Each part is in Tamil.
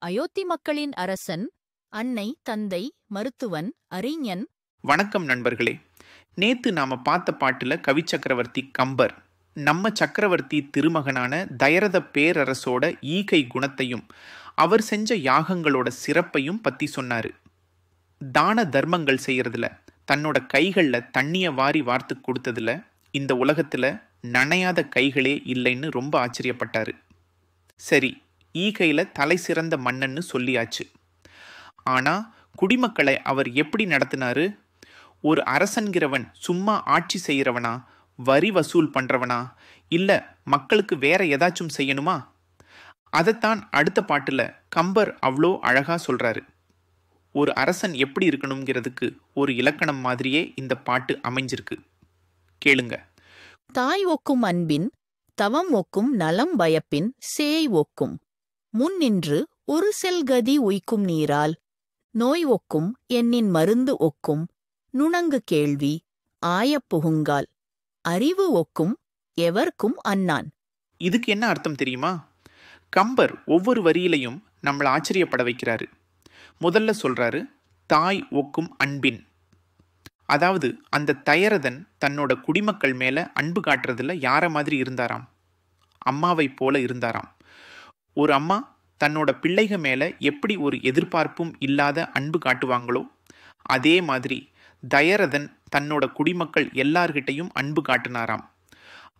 அயோத்தி மக்களின் அரசன், அன்னை, தந்தை, மருத்துவன், அறிஞன். வணக்கம் நண்பர்களே. நேத்து நாம பார்த்த பாட்டுல கவி சக்கரவர்த்தி கம்பர் நம்ம சக்கரவர்த்தி திருமகனான தயரத பேரரசோட ஈகை குணத்தையும் அவர் செஞ்ச யாகங்களோட சிறப்பையும் பத்தி சொன்னாரு. தான தர்மங்கள் செய்யறதுல, தன்னோட கைகள்ல தண்ணிய வாரி வார்த்து கொடுத்ததுல இந்த உலகத்துல நனையாத கைகளே இல்லைன்னு ரொம்ப ஆச்சரியப்பட்டாரு. சரி, ஈகையில தலை சிறந்த மன்னன்னு சொல்லியாச்சு. ஆனா குடிமக்களை அவர் எப்படி நடத்தினாரு? ஒரு அரசன்கிறவன் சும்மா ஆட்சி செய்கிறவனா, வரி வசூல் பண்றவனா, இல்ல மக்களுக்கு வேற ஏதாச்சும் செய்யணுமா? அதைத்தான் அடுத்த பாட்டுல கம்பர் அவ்வளோ அழகா சொல்றாரு. ஒரு அரசன் எப்படி இருக்கணுங்கிறதுக்கு ஒரு இலக்கணம் மாதிரியே இந்த பாட்டு அமைஞ்சிருக்கு. கேளுங்க. தாய் ஒக்கும் அன்பின், தவம் ஒக்கும் நலம் பயப்பின், சேய் ஒக்கும் முன்னின்று ஒரு செல்கதி உய்க்கும் நீரால், நோய் ஒக்கும் எண்ணின் மருந்து ஒக்கும் நுணங்கு கேள்வி ஆயப் புகுங்கால், அறிவு ஒக்கும் எவர்க்கும் அன்னான். இதுக்கு என்ன அர்த்தம் தெரியுமா? கம்பர் ஒவ்வொரு வரியிலையும் நம்மளை ஆச்சரியப்பட வைக்கிறாரு. முதல்ல சொல்றாரு, தாய் ஒக்கும் அன்பின். அதாவது அந்த தயரதன் தன்னோட குடிமக்கள் மேல அன்பு காட்டுறதுல யார மாதிரி இருந்தாராம்? அம்மாவை போல இருந்தாராம். ஒரு அம்மா தன்னோட பிள்ளைக மேல எப்படி ஒரு எதிர்பார்ப்பும் இல்லாத அன்பு காட்டுவாங்களோ அதே மாதிரி தயரதன் தன்னோட குடிமக்கள் எல்லார்கிட்டையும் அன்பு காட்டினாராம்.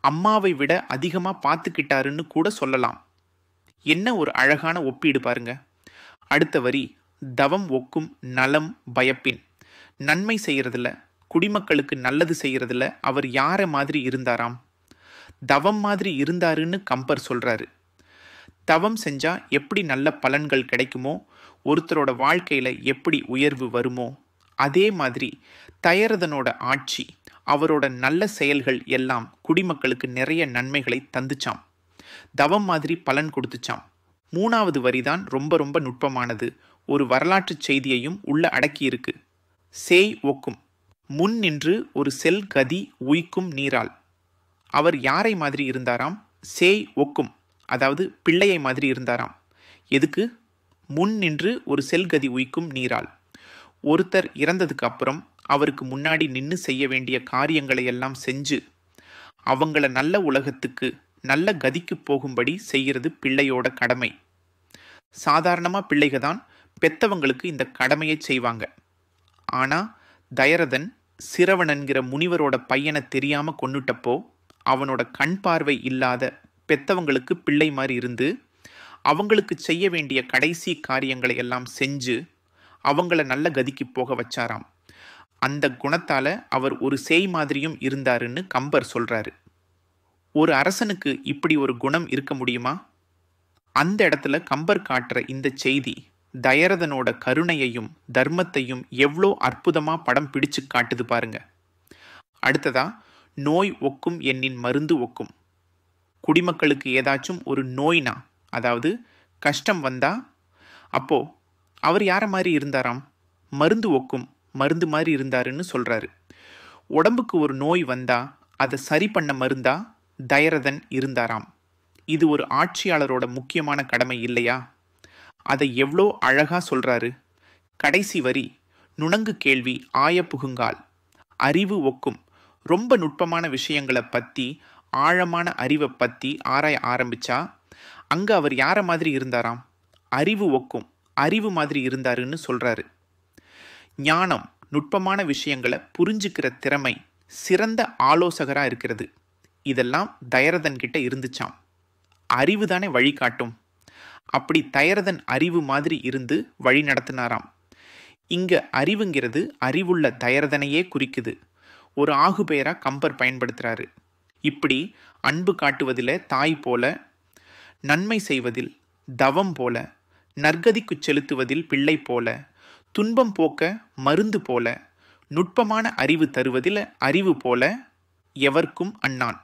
அம்மாவை விட அதிகமா பார்த்துக்கிட்டாருன்னு கூட சொல்லலாம். என்ன ஒரு அழகான ஒப்பீடு பாருங்க. அடுத்த வரி, தவம் ஒக்கும் நலம் பயப்பின். நன்மை செய்யறதுல, குடிமக்களுக்கு நல்லது செய்யறதுல அவர் யார மாதிரி இருந்தாராம்? தவம் மாதிரி இருந்தாருன்னு கம்பர் சொல்றாரு. தவம் செஞ்சா எப்படி நல்ல பலன்கள் கிடைக்குமோ, ஒருத்தரோட வாழ்க்கையில எப்படி உயர்வு வருமோ, அதே மாதிரி தயரதனோட ஆட்சி, அவரோட நல்ல செயல்கள் எல்லாம் குடிமக்களுக்கு நிறைய நன்மைகளை தந்துச்சாம். தவம் மாதிரி பலன் கொடுத்துச்சாம். 3வது வரிதான் ரொம்ப ரொம்ப நுட்பமானது. ஒரு வரலாற்று செய்தியையும் உள்ள அடக்கியிருக்கு. சேய் ஒக்கும், முன் நின்று ஒரு செல் கதி உய்க்கும் நீரால். அவர் யாரை மாதிரி இருந்தாராம்? சேய் ஒக்கும், அதாவது பிள்ளையை மாதிரி இருந்தாராம். எதுக்கு? முன் நின்று ஒரு செல்கதி உய்க்கும் நீரால். ஒருத்தர் இறந்ததுக்கு அப்புறம் அவருக்கு முன்னாடி நின்று செய்ய வேண்டிய காரியங்களை எல்லாம் செஞ்சு அவங்கள நல்ல உலகத்துக்கு, நல்ல கதிக்கு போகும்படி செய்கிறது பிள்ளையோட கடமை. சாதாரணமா பிள்ளைக தான் பெத்தவங்களுக்கு இந்த கடமையை செய்வாங்க. ஆனா தயரதன் சிரவணன்கிற முனிவரோட பையனை தெரியாம கொன்னுட்டப்போ அவனோட கண் பார்வை இல்லாத பெத்தவங்களுக்கு பிள்ளை மாதிரி இருந்து அவங்களுக்கு செய்ய வேண்டிய கடைசி காரியங்களை எல்லாம் செஞ்சு அவங்கள நல்ல கதிக்கு போக வச்சாராம். அந்த குணத்தால அவர் ஒரு சேய் மாதிரியும் இருந்தாருன்னு கம்பர் சொல்றாரு. ஒரு அரசனுக்கு இப்படி ஒரு குணம் இருக்க முடியுமா? அந்த இடத்துல கம்பர் காட்டுற இந்த செய்தி தயரதனோட கருணையையும் தர்மத்தையும் எவ்வளோ அற்புதமா படம் பிடிச்சு காட்டுது பாருங்க. அடுத்ததா, நோய் ஒக்கும் எண்ணின் மருந்து ஒக்கும். குடிமக்களுக்கு ஏதாச்சும் ஒரு நோய்னா, அதாவது கஷ்டம் வந்தா, அப்போ அவர் யார மாதிரி இருந்தாராம்? மருந்து ஒக்கும், மருந்து மாதிரி இருந்தாருன்னு சொல்றாரு. உடம்புக்கு ஒரு நோய் வந்தா அதை சரி பண்ண மருந்தா தயரதன் இருந்தாராம். இது ஒரு ஆட்சியாளரோட முக்கியமான கடமை இல்லையா? அதை எவ்வளோ அழகா சொல்றாரு. கடைசி வரி, நுணங்கு கேள்வி ஆய புகுங்கால். அறிவு ஒக்கும், ரொம்ப நுட்பமான விஷயங்களை பத்தி, ஆழமான அறிவை பத்தி ஆராய ஆரம்பிச்சா அங்க அவர் யார மாதிரி இருந்தாராம்? அறிவு ஒக்கும், அறிவு மாதிரி இருந்தாருன்னு சொல்றாரு. ஞானம், நுட்பமான விஷயங்களை புரிஞ்சுக்கிற திறமை, சிறந்த ஆலோசகரா இருக்கிறது, இதெல்லாம் தயரதன் கிட்ட இருந்துச்சாம். அறிவு தானே வழிகாட்டும். அப்படி தயரதன் அறிவு மாதிரி இருந்து வழி நடத்தினாராம். இங்க அறிவுங்கிறது அறிவுள்ள தயரதனையே குறிக்குது. ஒரு ஆகுபெயரா கம்பர் பயன்படுத்துறாரு. இப்படி அன்பு காட்டுவதில் தாய் போல, நன்மை செய்வதில் தவம் போல, நற்கதிக்கு செலுத்துவதில் பிள்ளை போல, துன்பம் போக்க மருந்து போல, நுட்பமான அறிவு தருவதில் அறிவு போல, எவர்க்கும் அன்னான்.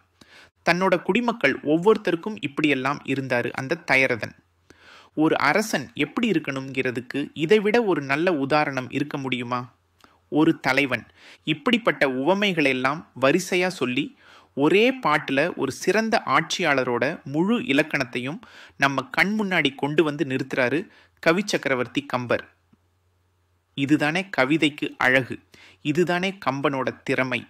தன்னோட குடிமக்கள் ஒவ்வொருத்தருக்கும் இப்படியெல்லாம் இருந்தாரு அந்த தயரதன். ஒரு அரசன் எப்படி இருக்கணுங்கிறதுக்கு இதைவிட ஒரு நல்ல உதாரணம் இருக்க முடியுமா? ஒரு தலைவன் இப்படிப்பட்ட உவமைகளெல்லாம் வரிசையா சொல்லி ஒரே பாட்டில் ஒரு சிறந்த ஆட்சியாளரோட முழு இலக்கணத்தையும் நம்ம கண் முன்னாடி கொண்டு வந்து நிறுத்துறாரு கவி சக்கரவர்த்தி கம்பர். இதுதானே கவிதைக்கு அழகு, இதுதானே கம்பனோட திறமை.